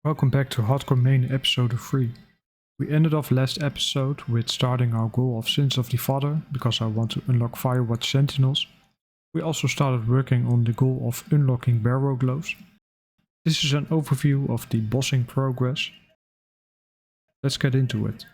Welcome back to Hardcore Main episode 3. We ended off last episode with starting our goal of Sins of the Father, because I want to unlock Firewatch Sentinels. We also started working on the goal of unlocking Barrow Gloves. This is an overview of the bossing progress. Let's get into it.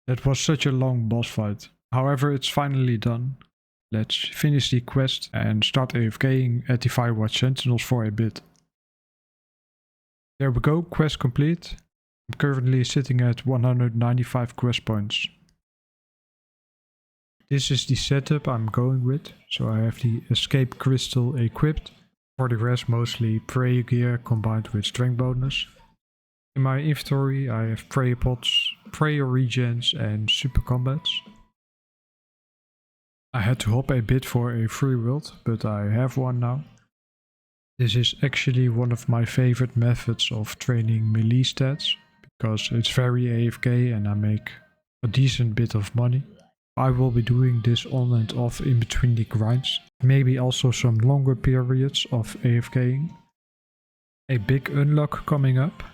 That was such a long boss fight. However, it's finally done. Let's finish the quest and start AFKing at the Firewatch Sentinels for a bit. There we go, quest complete. I'm currently sitting at 195 quest points. This is the setup I'm going with. So I have the escape crystal equipped. For the rest, mostly prayer gear combined with strength bonus. In my inventory I have prayer pots, prayer regens and super combats. I had to hop a bit for a free world, but I have one now. This is actually one of my favorite methods of training melee stats, because it's very AFK and I make a decent bit of money. I will be doing this on and off in between the grinds, maybe also some longer periods of AFKing. A big unlock coming up.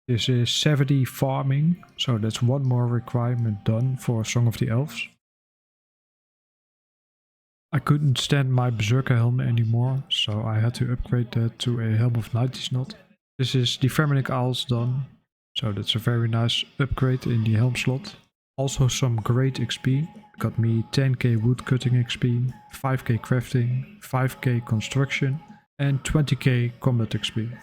This is 70 farming, so that's one more requirement done for Song of the Elves. I couldn't stand my Berserker helm anymore, so I had to upgrade that to a Helm of Dagannoth. This is the Verminic Isles done, so that's a very nice upgrade in the helm slot. Also some great XP, got me 10k woodcutting XP, 5k crafting, 5k construction and 20k combat XP.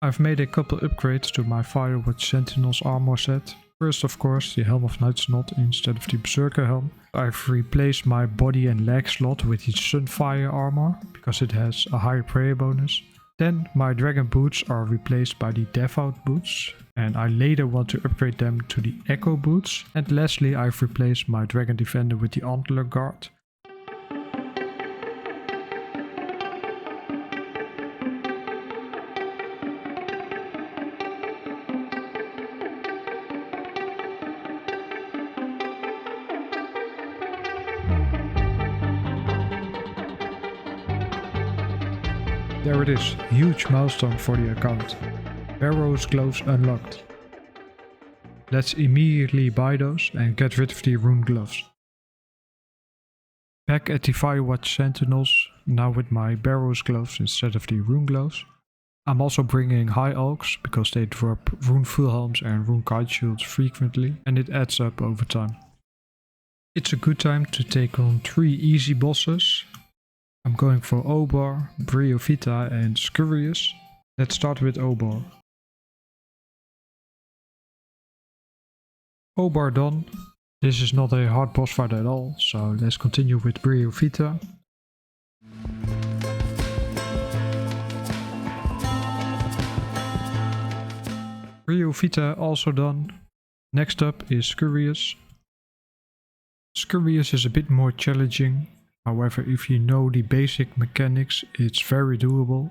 I've made a couple upgrades to my Firewatch Sentinels armor set. First, of course, the Helm of Dagannoth instead of the Berserker helm. I've replaced my body and leg slot with the Sunfire armor, because it has a higher prayer bonus. Then my dragon boots are replaced by the Devout boots, and I later want to upgrade them to the Echo boots. And lastly, I've replaced my dragon defender with the Antler guard. There it is, huge milestone for the account. Barrow's gloves unlocked. Let's immediately buy those and get rid of the rune gloves. Back at the Firewatch Sentinels, now with my Barrow's gloves instead of the rune gloves. I'm also bringing high alks because they drop rune full helms and rune kite shields frequently, and it adds up over time. It's a good time to take on 3 easy bosses. I'm going for Obar, Briovita and Scurius. Let's start with Obar. Obar done. This is not a hard boss fight at all, so let's continue with Briovita. Briovita also done. Next up is Scurius. Scurius is a bit more challenging. However, if you know the basic mechanics, it's very doable.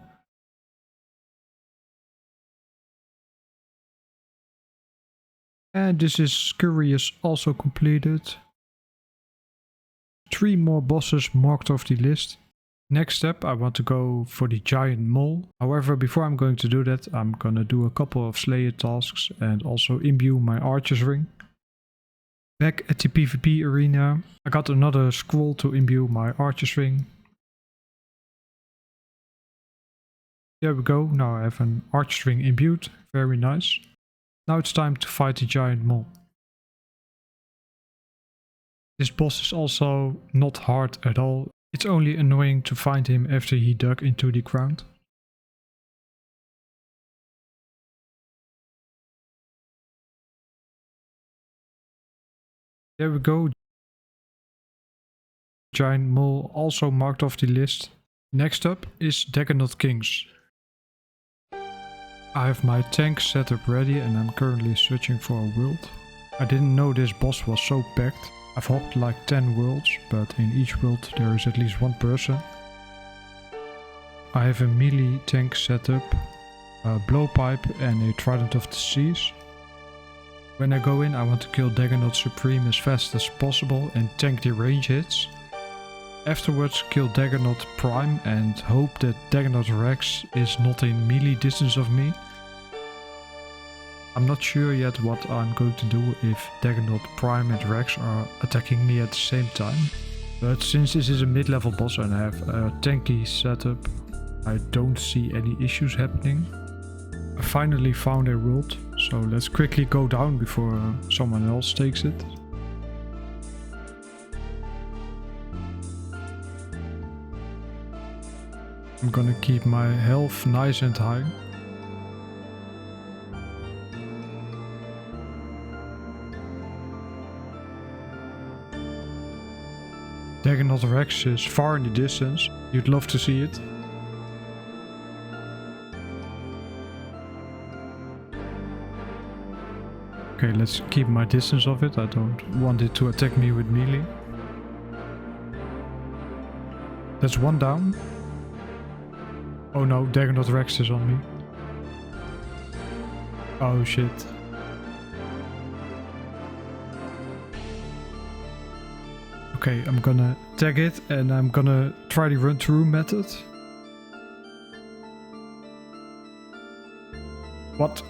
And this is Scurius also completed. 3 more bosses marked off the list. Next up, I want to go for the giant mole. However, before I'm going to do that, I'm gonna do a couple of Slayer tasks and also imbue my Archer's Ring. Back at the PvP arena, I got another scroll to imbue my Archer's Ring. There we go, now I have an Archer's Ring imbued, very nice. Now it's time to fight the giant mole. This boss is also not hard at all, it's only annoying to find him after he dug into the ground. There we go. Giant mole also marked off the list. Next up is Dagannoth Kings. I have my tank setup ready and I'm currently searching for a world. I didn't know this boss was so packed. I've hopped like 10 worlds, but in each world there is at least one person. I have a melee tank setup, a blowpipe and a trident of the seas. When I go in, I want to kill Dagannoth Supreme as fast as possible and tank the range hits. Afterwards kill Dagannoth Prime and hope that Dagannoth Rex is not in melee distance of me. I'm not sure yet what I'm going to do if Dagannoth Prime and Rex are attacking me at the same time. But since this is a mid-level boss and I have a tanky setup, I don't see any issues happening. I finally found a world, so let's quickly go down before someone else takes it. I'm gonna keep my health nice and high. Dagannoth Rex is far in the distance, you'd love to see it. Okay, let's keep my distance of it, I don't want it to attack me with melee. That's one down. Oh no, Dagannoth Rex is on me. Oh shit. Okay, I'm gonna tag it and I'm gonna try the run through method. What?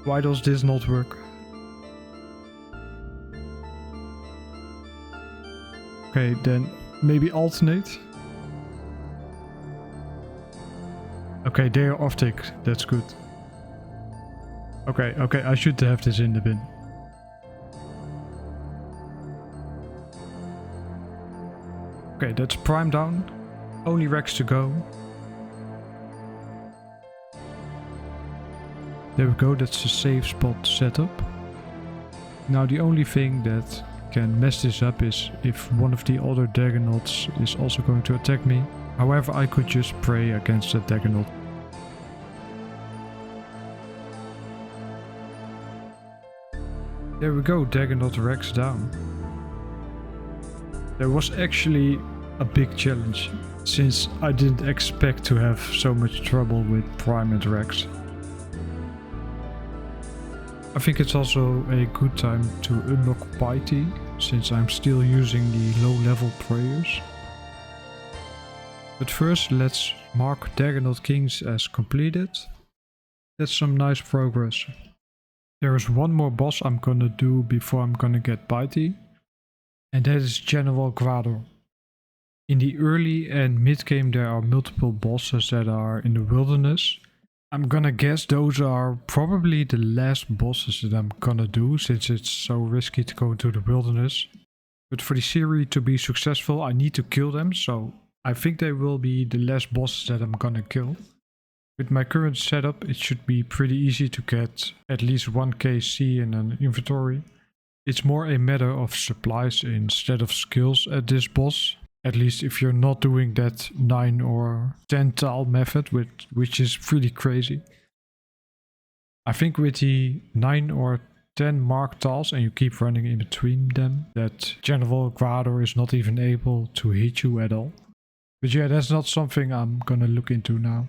Why does this not work? Okay, then maybe alternate. Okay, they are off tick. That's good. Okay, I should have this in the bin. Okay, that's Prime down. Only Rex to go. There we go, that's a safe spot setup. Now the only thing that can mess this up is if one of the other Dagannoths is also going to attack me. However, I could just pray against the Dagannoth. There we go, Dagannoth Rex down. There was actually a big challenge, since I didn't expect to have so much trouble with Prime and Rex. I think it's also a good time to unlock Piety, since I'm still using the low level prayers. But first let's mark Dagannoth Kings as completed. That's some nice progress. There is one more boss I'm gonna do before I'm gonna get Piety, and that is General Gwador. In the early and mid game there are multiple bosses that are in the wilderness. I'm gonna guess those are probably the last bosses that I'm gonna do, since it's so risky to go into the wilderness. But for the series to be successful I need to kill them, so I think they will be the last bosses that I'm gonna kill. With my current setup it should be pretty easy to get at least 1 KC in an inventory. It's more a matter of supplies instead of skills at this boss. At least if you're not doing that 9 or 10 tile method, which is pretty crazy. I think with the 9 or 10 mark tiles and you keep running in between them, that General Gwador is not even able to hit you at all. But yeah, that's not something I'm gonna look into now.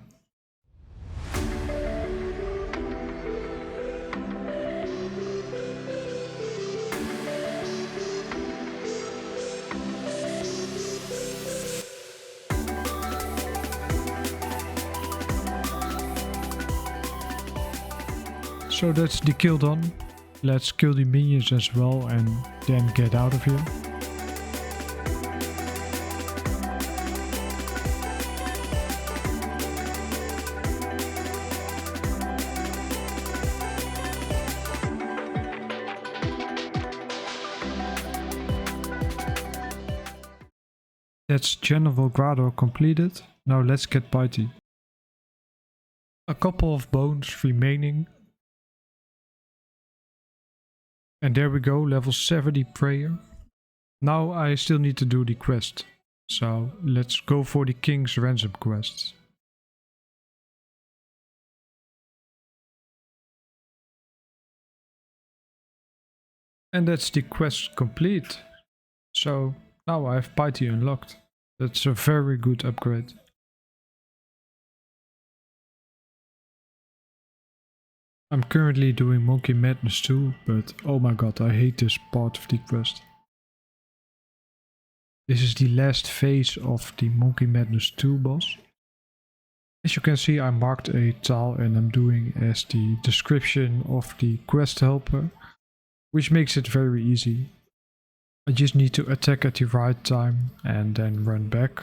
So that's the kill done. Let's kill the minions as well and then get out of here. That's General Gwador completed. Now let's get Piety. A couple of bones remaining. And there we go, level 70 prayer. Now I still need to do the quest. So let's go for the King's Ransom quest. And that's the quest complete. So now I have Piety unlocked. That's a very good upgrade. I'm currently doing Monkey Madness too, but oh my god, I hate this part of the quest. This is the last phase of the Monkey Madness 2 boss. As you can see, I marked a tile and I'm doing as the description of the quest helper, which makes it very easy. I just need to attack at the right time and then run back.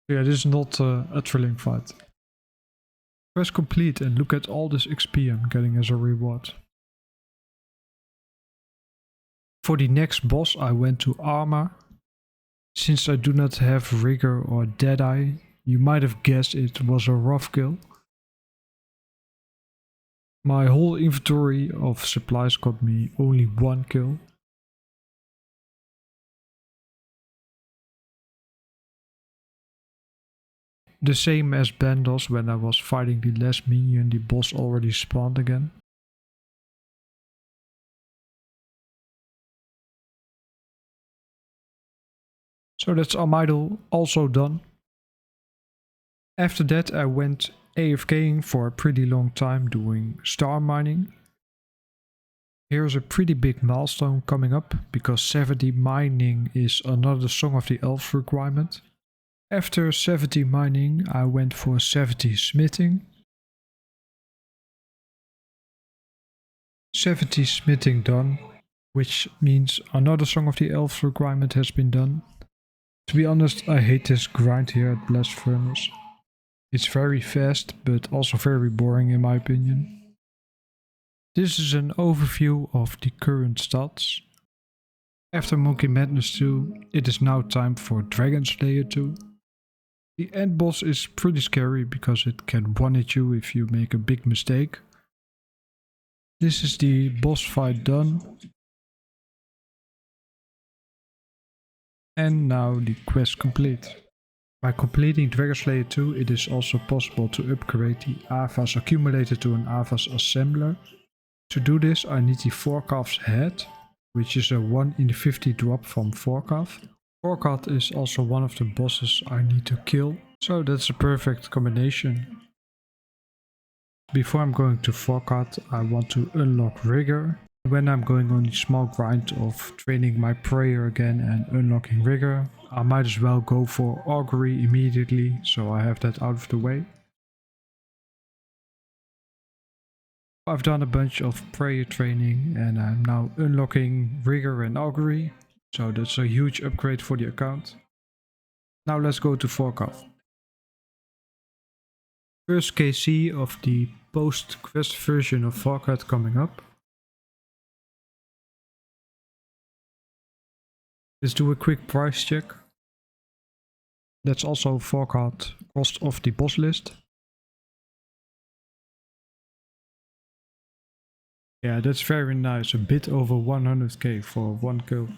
Yeah, this is not a thrilling fight. Quest complete and look at all this XP I'm getting as a reward. For the next boss I went to Armor. Since I do not have Rigor or Deadeye, you might have guessed it was a rough kill. My whole inventory of supplies got me only one kill. The same as Bandos when I was fighting the last minion, the boss already spawned again. So that's Armidal also done. After that I went AFKing for a pretty long time doing star mining. Here's a pretty big milestone coming up because 70 mining is another Song of the Elves requirement. After 70 mining I went for 70 smithing. 70 smithing done, which means another Song of the Elves requirement has been done. To be honest, I hate this grind here at Blessed Furnace. It's very fast, but also very boring in my opinion. This is an overview of the current stats. After Monkey Madness 2, it is now time for Dragon Slayer 2. The end boss is pretty scary because it can one-hit you if you make a big mistake. This is the boss fight done. And now the quest complete. By completing Dragon Slayer 2, it is also possible to upgrade the Ava's accumulator to an Ava's assembler. To do this I need the Forecalf's head, which is a 1 in 50 drop from Forecalf. Forecalf is also one of the bosses I need to kill, so that's a perfect combination. Before I'm going to Forecalf, I want to unlock Rigor. When I'm going on the small grind of training my prayer again and unlocking Rigor, I might as well go for Augury immediately, so I have that out of the way. I've done a bunch of prayer training and I'm now unlocking Rigor and Augury, so that's a huge upgrade for the account. Now let's go to Forecalf. First KC of the post-quest version of Forecalf coming up. Let's do a quick price check. That's also Forecalf cost of the boss list. Yeah, that's very nice, a bit over 100k for one kill.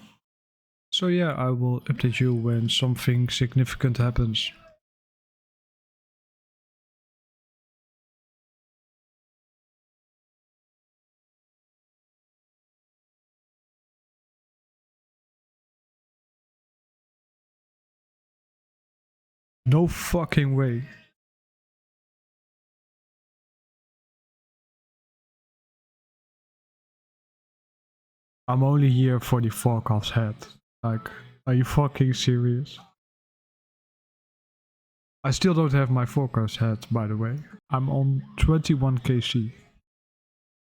So yeah, I will update you when something significant happens. No fucking way. I'm only here for the Forecalf's head. Like, are you fucking serious? I still don't have my Forecalf's head, by the way. I'm on 21 kc.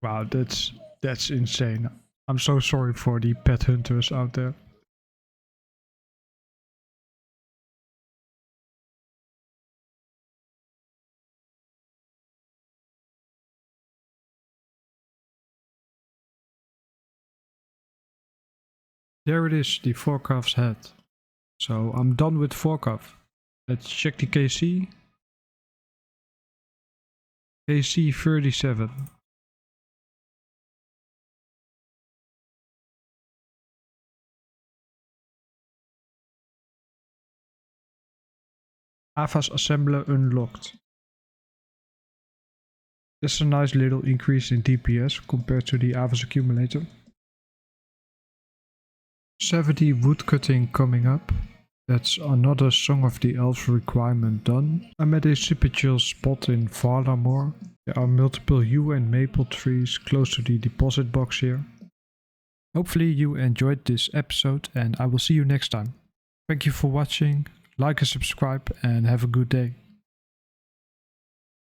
Wow, that's insane. I'm so sorry for the pet hunters out there. There it is, the Forecalf's head. So I'm done with Forecalf. Let's check the KC. KC 37. Ava's assembler unlocked. That's a nice little increase in DPS compared to the Avos accumulator. 70 woodcutting coming up. That's another Song of the Elves requirement done. I'm at a super chill spot in Varlamore. There are multiple yew and maple trees close to the deposit box here. Hopefully you enjoyed this episode and I will see you next time. Thank you for watching, like and subscribe and have a good day.